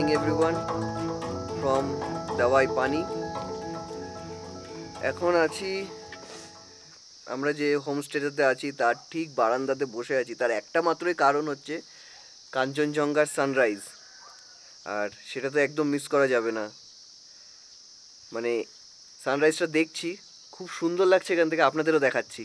morning everyone from দাওয়াই পানি। এখন আছি আমরা যে হোমস্টেতে আছি তার ঠিক বারান্দাতে বসে আছি। তার একটা মাত্রই কারণ হচ্ছে কাঞ্চনজঙ্ঘার সানরাইজ, আর সেটা তো একদম মিস করা যাবে না। মানে সানরাইজটা দেখছি, খুব সুন্দর লাগছে এখান থেকে, আপনাদেরও দেখাচ্ছি।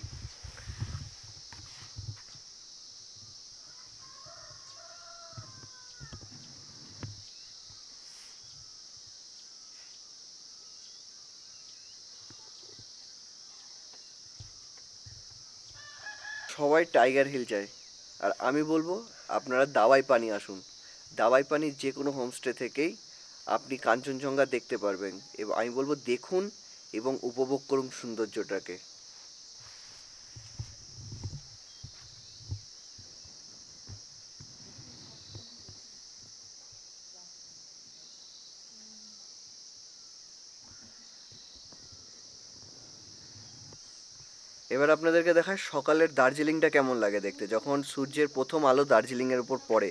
সবাই টাইগার হিল চায়, আর আমি বলবো আপনারা দাওয়াই পানি আসুন। দাওয়াই পানির যে কোনো হোমস্টে থেকেই আপনি কাঞ্চনজঙ্ঘা দেখতে পারবেন, এবং আমি বলবো দেখুন এবং উপভোগ করুন সৌন্দর্যটাকে। এবার আপনাদেরকে দেখায় সকালের দার্জিলিংটা কেমন লাগে দেখতে, যখন সূর্যের প্রথম আলো দার্জিলিংয়ের উপর পড়ে,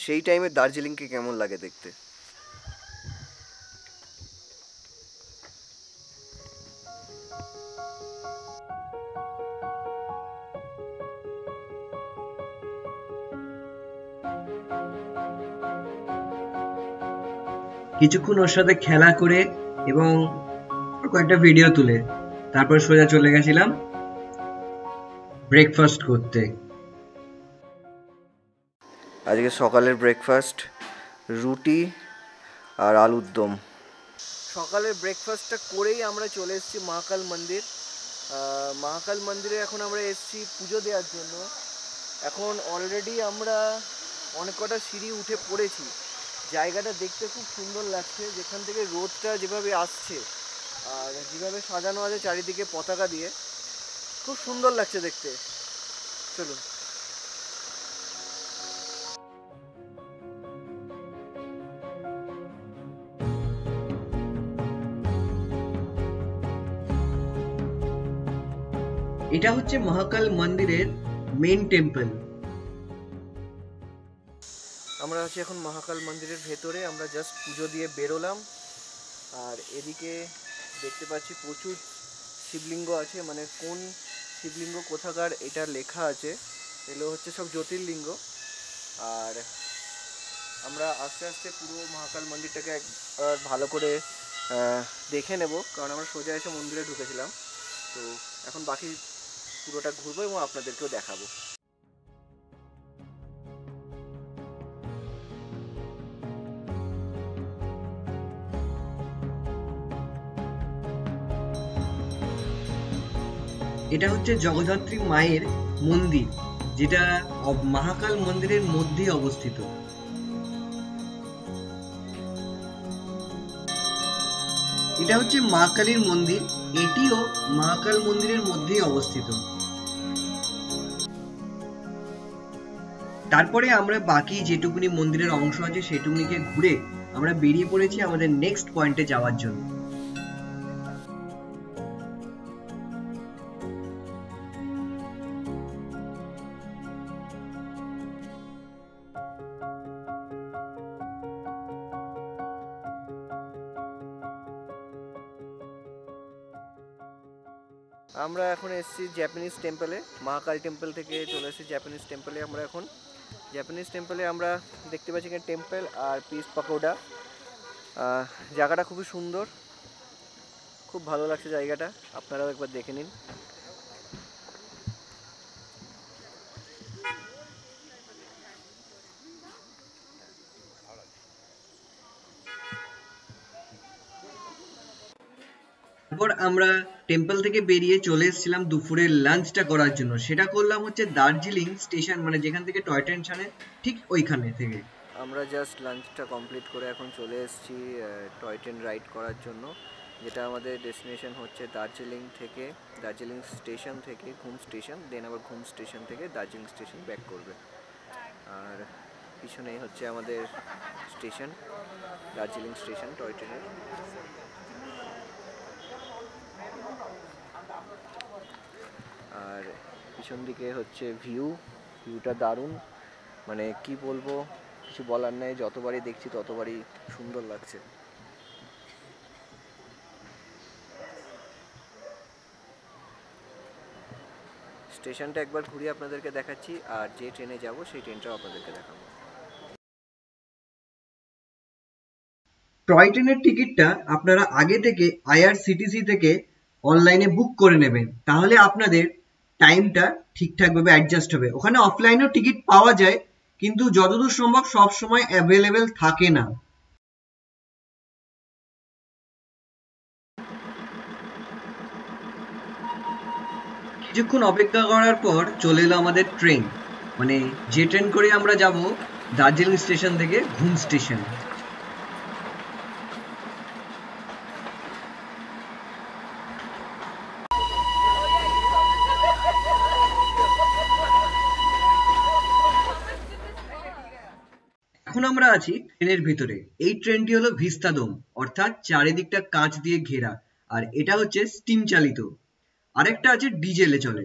সেই টাইমে দার্জিলিংকে কেমন লাগে দেখতে। কিছুক্ষণ ওর সাথে খেলা করে এবং কয়েকটা ভিডিও তুলে তারপর সোজা চলে গেছিলাম ব্রেকফাস্ট করতে। আজকে সকালের ব্রেকফাস্ট রুটি আর আলুর দম। সকালের ব্রেকফাস্টটা করেই আমরা চলে এসেছি মহাকাল মন্দির। মহাকাল মন্দিরে এখন আমরা এসেছি পুজো দেওয়ার জন্য। এখন অলরেডি আমরা অনেক কটা সিঁড়ি উঠে পড়েছি। জায়গাটা দেখতে খুব সুন্দর লাগছে, যেখান থেকে রোদটা যেভাবে আসছে আর যেভাবে সাজানো আছে চারিদিকে পতাকা দিয়ে, খুব সুন্দর লাগছে দেখতে। চলুন। এটা হচ্ছে মহাকাল মন্দিরের মেইন টেম্পল। আমরা আছি এখন মহাকাল মন্দিরের ভেতরে। আমরা জাস্ট পুজো দিয়ে বেরোলাম, আর এদিকে দেখতে পাচ্ছি প্রচুর শিবলিঙ্গ আছে। মানে কোন শিবলিঙ্গ কোথাকার এটা লেখা আছে, এগুলো হচ্ছে সব জ্যোতির্লিঙ্গ। আর আমরা আস্তে আস্তে পুরো মহাকাল মন্দিরটাকে একবার ভালো করে দেখে নেব, কারণ আমরা সোজা এসে মন্দিরে ঢুকেছিলাম। তো এখন বাকি পুরোটা ঘুরবো এবং আপনাদেরকেও দেখাবো। এটা হচ্ছে জগদ্ধাত্রী মায়ের মন্দির, যেটা মহাকাল মন্দিরের মধ্যেই অবস্থিত। এটা হচ্ছে মা কালীর মন্দির, এটিও মহাকাল মন্দিরের মধ্যেই অবস্থিত। তারপরে আমরা বাকি যেটুকুনি মন্দিরের অংশ আছে সেটুকুনিকে ঘুরে আমরা বেরিয়ে পড়েছি আমাদের নেক্সট পয়েন্টে যাওয়ার জন্য। আমরা এখন এসেছি জাপানিজ টেম্পলে। মহাকাল টেম্পল থেকে চলে এসেছি জাপানিজ টেম্পলে। আমরা এখন জাপানিজ টেম্পলে আমরা দেখতে পাচ্ছি এখানে টেম্পল আর পিস পাকোড়া। জায়গাটা খুবই সুন্দর, খুব ভালো লাগছে জায়গাটা, আপনারাও একবার দেখে নিন। তারপর আমরা টেম্পল থেকে বেরিয়ে চলে এসেছিলাম দুপুরের লাঞ্চটা করার জন্য। সেটা করলাম হচ্ছে দার্জিলিং স্টেশন, মানে যেখান থেকে টয় ট্রেন ছাড়ে ঠিক ওইখানে থেকে। আমরা জাস্ট লাঞ্চটা কমপ্লিট করে এখন চলে এসেছি টয় ট্রেন রাইড করার জন্য, যেটা আমাদের ডেস্টিনেশন হচ্ছে দার্জিলিং থেকে, দার্জিলিং স্টেশন থেকে ঘুম স্টেশন, দেন আবার ঘুম স্টেশন থেকে দার্জিলিং স্টেশন ব্যাক করবে। আর পিছনেই হচ্ছে আমাদের স্টেশন, দার্জিলিং স্টেশন টয় ট্রেনের। আর পিছন দিকে হচ্ছে ভিউটা দারুণ, মানে কি বলবো, কিছু বলার নেই, যতবারই দেখছি ততবারই সুন্দর লাগছে। স্টেশনটা একবার ঘুরিয়ে আপনাদেরকে দেখাচ্ছি, আর যে ট্রেনে যাব সেই ট্রেনটাও আপনাদেরকে দেখাবো। টয় ট্রেনের টিকিটটা আপনারা আগে থেকে আইআরসিটিসি থেকে অনলাইনে বুক করে নেবেন, তাহলে আপনাদের টাইমটা ঠিকঠাকভাবে অ্যাডজাস্ট হবে। ওখানে অফলাইনেও টিকিট পাওয়া যায়, কিন্তু যতদূর সম্ভব সব সময় অ্যাভেলেবেল থাকে না। কিছুক্ষণ অপেক্ষা করার পর চলে এলো আমাদের ট্রেন, মানে যে ট্রেন করে আমরা যাব দার্জিলিং স্টেশন থেকে ঘুম স্টেশন। এখন আমরা আছি ট্রেনের ভিতরে। এই ট্রেনটি হলো ভিস্তাডোম, অর্থাৎ চারিদিকটা কাঁচ দিয়ে ঘেরা, আর এটা হচ্ছে স্টিম চালিত। আরেকটা আছে ডিজেলে চলে।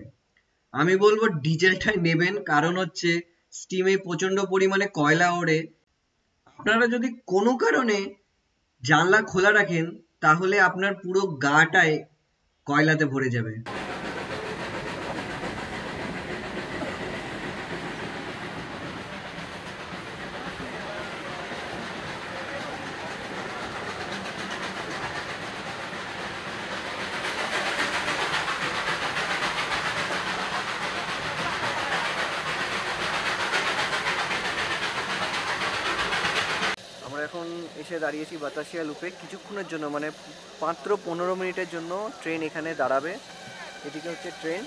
আমি বলবো ডিজেলটাই নেবেন, কারণ হচ্ছে স্টিমে প্রচন্ড পরিমাণে কয়লা ওড়ে। আপনারা যদি কোনো কারণে জানলা খোলা রাখেন তাহলে আপনার পুরো গাটায় কয়লাতে ভরে যাবে। আমরা এখন এসে দাঁড়িয়েছি বাতাসিয়া লুপে কিছুক্ষণের জন্য, মানে মাত্র 15 মিনিটের জন্য ট্রেন এখানে দাঁড়াবে। এদিকে হচ্ছে ট্রেন,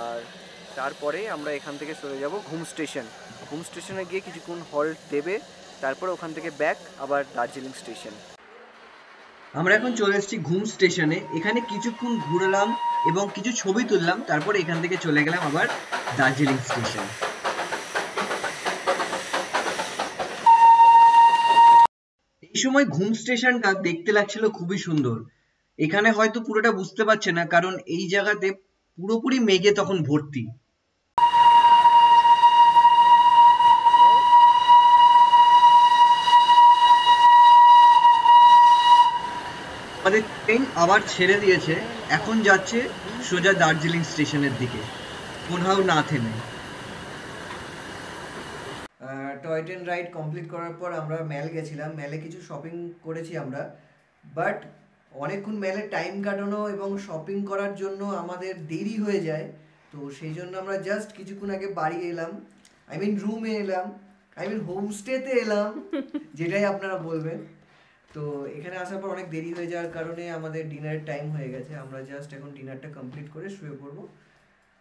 আর তারপরে আমরা এখান থেকে চলে যাব ঘুম স্টেশন। ঘুম স্টেশনে গিয়ে কিছুক্ষণ হল্ট দেবে, তারপরে ওখান থেকে ব্যাক আবার দার্জিলিং স্টেশন। আমরা এখন চলে এসেছি ঘুম স্টেশনে। এখানে কিছুক্ষণ ঘুরলাম এবং কিছু ছবি তুললাম, তারপর এখান থেকে চলে গেলাম আবার দার্জিলিং স্টেশন। এই সময় ঘুম স্টেশনটা দেখতে লাগছিল খুবই সুন্দর। এখানে হয়তো পুরোটা বুঝতে পারছে না, কারণ এই জায়গাতে পুরোপুরি মেঘে তখন ভর্তি। আমাদের ট্রেন আবার ছেড়ে দিয়েছে, এখন যাচ্ছে সোজা দার্জিলিং স্টেশনের দিকে, কোথাও না থেমে। টয় ট্রেন রাইড কমপ্লিট করার পর আমরা ম্যাল গেছিলাম। ম্যালে কিছু শপিং করেছি আমরা, বাট অনেকক্ষণ ম্যালে টাইম কাটানো এবং শপিং করার জন্য আমাদের দেরি হয়ে যায়। তো সেই জন্য আমরা জাস্ট কিছুক্ষণ আগে বাড়ি এলাম, রুমে এলাম, হোমস্টেতে এলাম, যেটাই আপনারা বলবেন। তো এখানে আসার পর অনেক দেরি হয়ে যাওয়ার কারণে আমাদের ডিনারের টাইম হয়ে গেছে। আমরা জাস্ট এখন ডিনারটা কমপ্লিট করে শুয়ে পড়বো।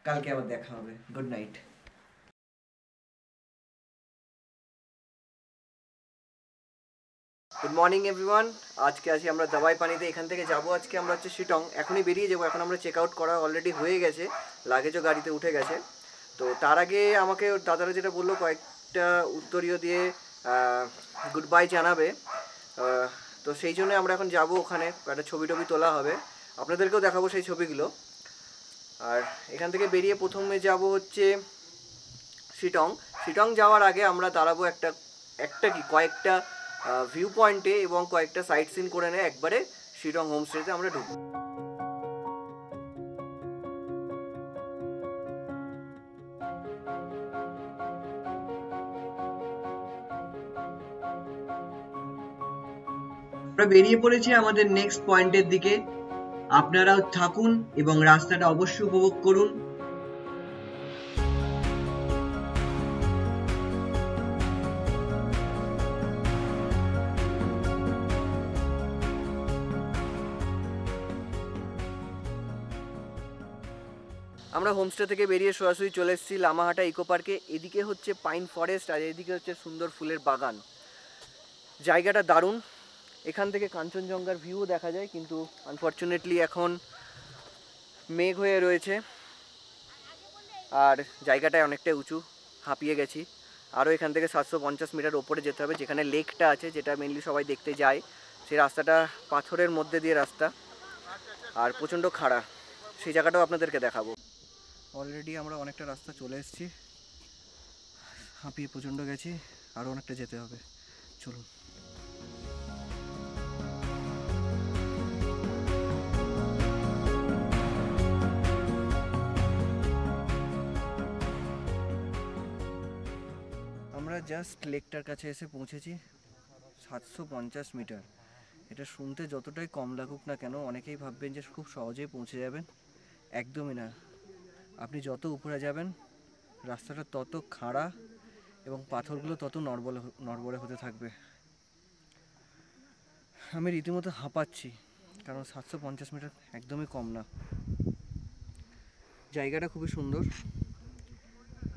কালকে আবার দেখা হবে। Good night. Good morning everyone. আজকে আছি আমরা দাবাই পানিতে। এখান থেকে যাব আজকে আমরা হচ্ছে শিটং। এখনই বেরিয়ে যাবো। এখন আমরা চেক আউট করা অলরেডি হয়ে গেছে, লাগেজও গাড়িতে উঠে গেছে। তো তার আগে আমাকে ওর দাদারা যেটা বললো, কয়েকটা উত্তরীয় দিয়ে গুড বাই জানাবে। তো সেই জন্য আমরা এখন যাব ওখানে, একটা ছবি টবি তোলা হবে, আপনাদেরকেও দেখাবো সেই ছবিগুলো। আর এখান থেকে বেরিয়ে প্রথমে যাব হচ্ছে শিটং। শিটং যাওয়ার আগে আমরা দাঁড়াবো কয়েকটা ভিউ পয়েন্টে এবং কয়েকটা সাইট সিন করে নিয়ে একবারে শিটং হোমস্টেতে আমরা ঢুকবো। আমরা বেরিয়ে পড়েছি আমাদের নেক্সট পয়েন্টের দিকে। আপনারাও থাকুন এবং রাস্তাটা অবশ্যই উপভোগ করুন। আমরা হোমস্টে থেকে বেরিয়ে সরাসরি চলে এসেছি লামাহাটা ইকো পার্কে। এদিকে হচ্ছে পাইন ফরেস্ট আর এদিকে হচ্ছে সুন্দর ফুলের বাগান। জায়গাটা দারুণ। এখান থেকে কাঞ্চনজঙ্ঘার ভিউ দেখা যায়, কিন্তু আনফর্চুনেটলি এখন মেঘ হয়ে রয়েছে আর জায়গাটায় অনেকটাই উঁচু, হাঁপিয়ে গেছি। আরও এখান থেকে 750 মিটার ওপরে যেতে হবে, যেখানে লেকটা আছে, যেটা মেনলি সবাই দেখতে যায়। সেই রাস্তাটা পাথরের মধ্যে দিয়ে রাস্তা আর প্রচণ্ড খাড়া। সেই জায়গাটাও আপনাদেরকে দেখাবো। অলরেডি আমরা অনেকটা রাস্তা চলে এসেছি, হাঁপিয়ে প্রচণ্ড গেছি। আরও অনেকটা যেতে হবে, চলুন। আমরা জাস্ট লেকটার কাছে এসে পৌঁছেছি। 750 মিটার। এটা শুনতে যতটাই কম লাগুক না কেন, অনেকেই ভাববেন যে খুব সহজেই পৌঁছে যাবেন। একদমই না। আপনি যত উপরে যাবেন রাস্তাটা তত খাড়া এবং পাথরগুলো তত নড়বড়ে হতে থাকবে। আমি রীতিমতো হাঁপাচ্ছি, কারণ 750 মিটার একদমই কম না। জায়গাটা খুবই সুন্দর,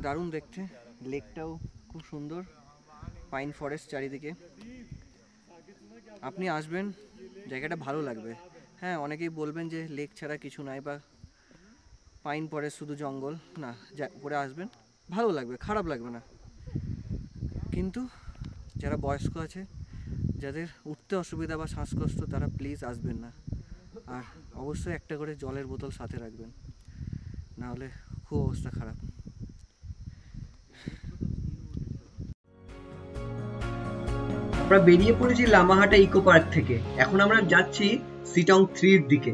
দারুণ দেখতে। লেকটাও খুব সুন্দর, পাইন ফরেস্ট চারিদিকে। আপনি আসবেন, জায়গাটা ভালো লাগবে। হ্যাঁ, অনেকেই বলবেন যে লেক ছাড়া কিছু নাই বা পাইন ফরেস্ট শুধু জঙ্গল। না, উপরে আসবেন, ভালো লাগবে, খারাপ লাগবে না। কিন্তু যারা বয়স্ক আছে, যাদের উঠতে অসুবিধা বা শ্বাসকষ্ট, তারা প্লিজ আসবেন না। আর অবশ্যই একটা করে জলের বোতল সাথে রাখবেন, নাহলে খুব অবস্থা খারাপ। আমরা বেরিয়ে পড়েছি লামাহাটা ইকো পার্ক থেকে। এখন আমরা যাচ্ছি সিটং 3 এর দিকে।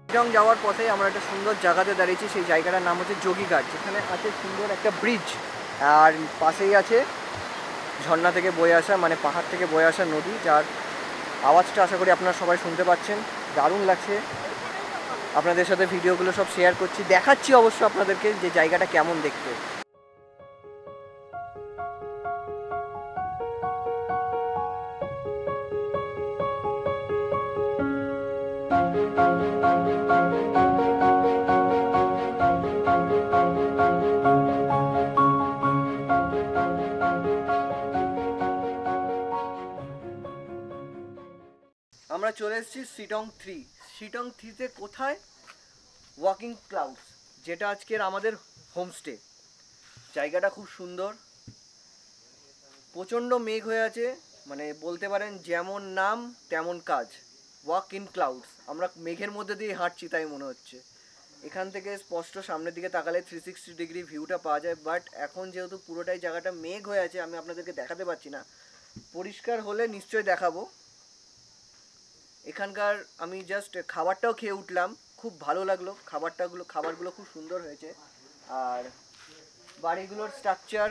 শিলং যাওয়ার পথে আমরা একটা সুন্দর জায়গাতে দাঁড়িয়েছি। সেই জায়গাটার নাম হচ্ছে যোগীঘাট, যেখানে আছে সুন্দর একটা ব্রিজ, আর পাশেই আছে ঝর্ণা থেকে বয়ে আসা, মানে পাহাড় থেকে বয়ে আসা নদী, যার আওয়াজটা আশা করি আপনারা সবাই শুনতে পাচ্ছেন। দারুণ লাগছে। আপনাদের সাথে ভিডিওগুলো সব শেয়ার করছি, দেখাচ্ছি অবশ্য আপনাদেরকে যে জায়গাটা কেমন দেখতে। আমরা চলে এসেছি সিটং 3। সিটং 3তে কোথায়? ওয়াকিং ক্লাউডস, যেটা আজকের আমাদের হোমস্টে। জায়গাটা খুব সুন্দর, প্রচণ্ড মেঘ হয়ে আছে, মানে বলতে পারেন যেমন নাম তেমন কাজ। ওয়াক ইন ক্লাউডস, আমরা মেঘের মধ্যে দিয়ে হাঁটছি তাই মনে হচ্ছে। এখান থেকে স্পষ্ট সামনের দিকে তাকালে 360 ডিগ্রি ভিউটা পাওয়া যায়। বাট এখন যেহেতু পুরোটাই জায়গাটা মেঘ হয়ে আছে, আমি আপনাদেরকে দেখাতে পারছি না। পরিষ্কার হলে নিশ্চয়ই দেখাবো। এখানকার আমি জাস্ট খাবারটাও খেয়ে উঠলাম, খুব ভালো লাগলো। খাবারগুলো খুব সুন্দর হয়েছে। আর বাড়িগুলোর স্ট্রাকচার,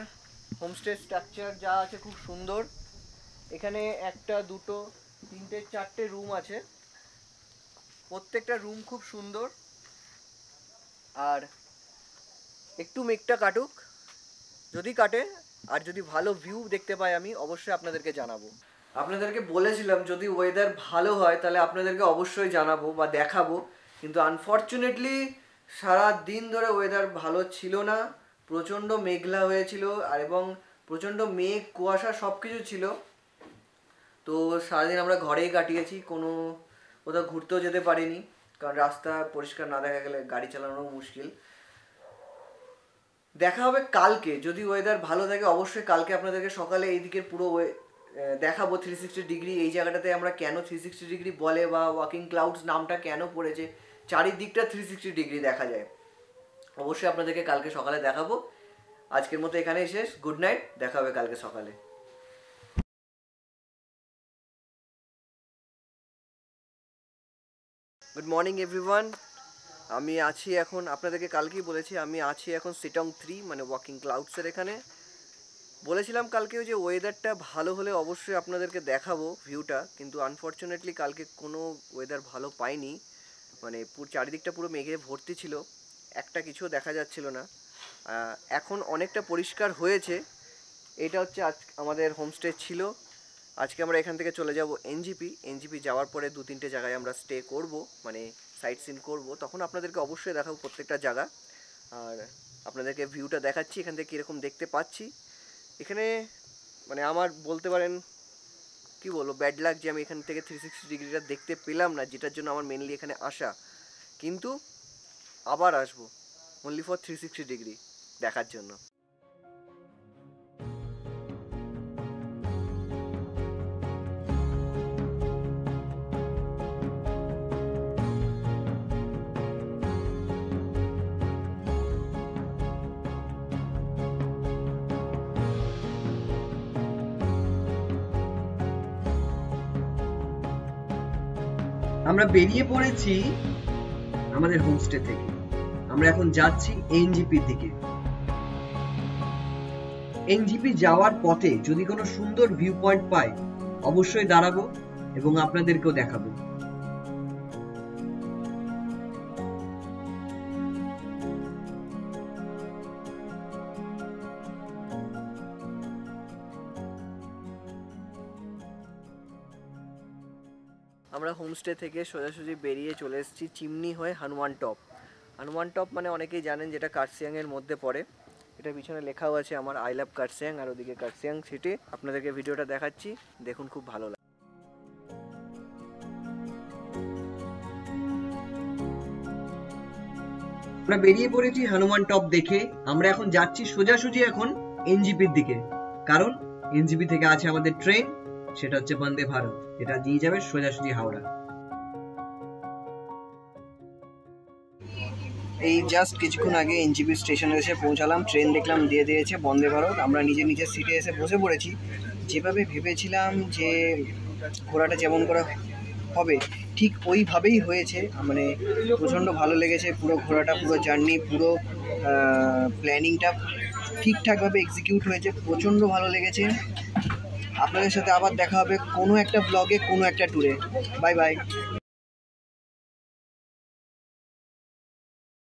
হোমস্টে স্ট্রাকচার যা আছে খুব সুন্দর। এখানে 1, 2, 3, 4টে রুম আছে, প্রত্যেকটা রুম খুব সুন্দর। আর একটু মেঘটা কাটুক, যদি কাটে আর যদি ভালো ভিউ দেখতে পাই আমি অবশ্যই আপনাদেরকে জানাবো। আপনাদেরকে বলেছিলাম যদি ওয়েদার ভালো হয় তাহলে আপনাদেরকে অবশ্যই জানাবো বা দেখাবো, কিন্তু আনফর্চুনেটলি সারা দিন ধরে ওয়েদার ভালো ছিল না। প্রচণ্ড মেঘলা হয়েছিল, আর এবং প্রচণ্ড মেঘ, কুয়াশা সব কিছু ছিল। তো সারাদিন আমরা ঘরেই কাটিয়েছি, কোথাও ঘুরতেও যেতে পারিনি, কারণ রাস্তা পরিষ্কার না দেখা গেলে গাড়ি চালানো মুশকিল। দেখা হবে কালকে, যদি ওয়েদার ভালো থাকে অবশ্যই কালকে আপনাদেরকে সকালে এই দিকের পুরো দেখাবো 360 ডিগ্রি। এই জায়গাটাতে আমরা কেন 360 ডিগ্রি বলে বা ওয়াকিং ক্লাউডস নামটা কেন পড়েছে, চারিদিকটা 360 ডিগ্রি দেখা যায়, অবশ্যই আপনাদেরকে কালকে সকালে দেখাবো। আজকের মতো এখানেই শেষ। গুড নাইট, দেখা হবে কালকে সকালে। Good morning everyone. আমি আছি এখন, আপনাদেরকে কালকেই বলেছি, আমি আছি এখন সিটং 3 মানে ওয়াকিং ক্লাউডসের এখানে। বলেছিলাম কালকেও যে ওয়েদারটা ভালো হলে অবশ্যই আপনাদেরকে দেখাবো ভিউটা, কিন্তু আনফর্চুনেটলি কালকে কোনো ওয়েদার ভালো পাইনি। মানে চারিদিকটা পুরো মেঘে ভর্তি ছিল, একটা কিছু দেখা যাচ্ছিল না। এখন অনেকটা পরিষ্কার হয়েছে। এটা হচ্ছে আজ আমাদের হোমস্টে ছিল। আজকে আমরা এখান থেকে চলে যাব এনজিপি যাওয়ার পরে 2-3টে জায়গায় আমরা স্টে করব, মানে সাইট সিন করব। তখন আপনাদেরকে অবশ্যই দেখাবো প্রত্যেকটা জায়গা, আর আপনাদেরকে ভিউটা দেখাচ্ছি এখান থেকে কীরকম দেখতে পাচ্ছি। এখানে মানে আমার বলতে পারেন কি বলবো, ব্যাড লাক যে আমি এখান থেকে 360 ডিগ্রিটা দেখতে পেলাম না, যেটার জন্য আমার মেনলি এখানে আসা। কিন্তু আবার আসবো অনলি ফর 360 ডিগ্রি দেখার জন্য। আমরা বেরিয়ে পড়েছি আমাদের হোমস্টে থেকে। আমরা এখন যাচ্ছি এনজিপির দিকে। এনজিপি যাওয়ার পথে যদি কোনো সুন্দর ভিউ পয়েন্ট পাই অবশ্যই দাঁড়াবো এবং আপনাদেরকেও দেখাবো। আমরা হোমস্টে থেকে সোজাসুজি বেরিয়ে চলে এসেছি চিমনি হয়ে হনুমান টপ। হনুমান টপ মানে অনেকেই জানেন যেটা কার্সিয়াংয়ের মধ্যে পড়ে। এটা পিছনে লেখাও আছে আমার আই লাভ কার্সিয়াং, আর ওদিকে কার্সিয়াং সিটি। আপনাদেরকে ভিডিওটা দেখাচ্ছি, দেখুন, খুব ভালো লাগে। আমরা বেরিয়ে পড়েছি হনুমান টপ দেখে। আমরা এখন যাচ্ছি সোজাসুজি এখন এনজিপির দিকে, কারণ এনজিপি থেকে আছে আমাদের ট্রেন, সেটা হচ্ছে বন্দে ভারত, এটা দিয়ে যাবে সোজাসুজি হাওড়া। এই জাস্ট কিছুক্ষণ আগে এনজিপি স্টেশনে এসে পৌঁছালাম। ট্রেন দেখলাম দিয়ে দিয়েছে বন্দে ভারত। আমরা নিজের সিটে এসে বসে পড়েছি। যেভাবে ভেবেছিলাম যে ঘোরাটা যেমন করা হবে ঠিক ওইভাবেই হয়েছে। মানে প্রচণ্ড ভালো লেগেছে পুরো ঘোরাটা, পুরো জার্নি, পুরো প্ল্যানিংটা ঠিকঠাকভাবে এক্সিকিউট হয়েছে। প্রচণ্ড ভালো লেগেছে। আপনাদের সাথে আবার দেখা হবে কোনো একটা ব্লগে, কোনো একটা ট্যুরে। Bye bye.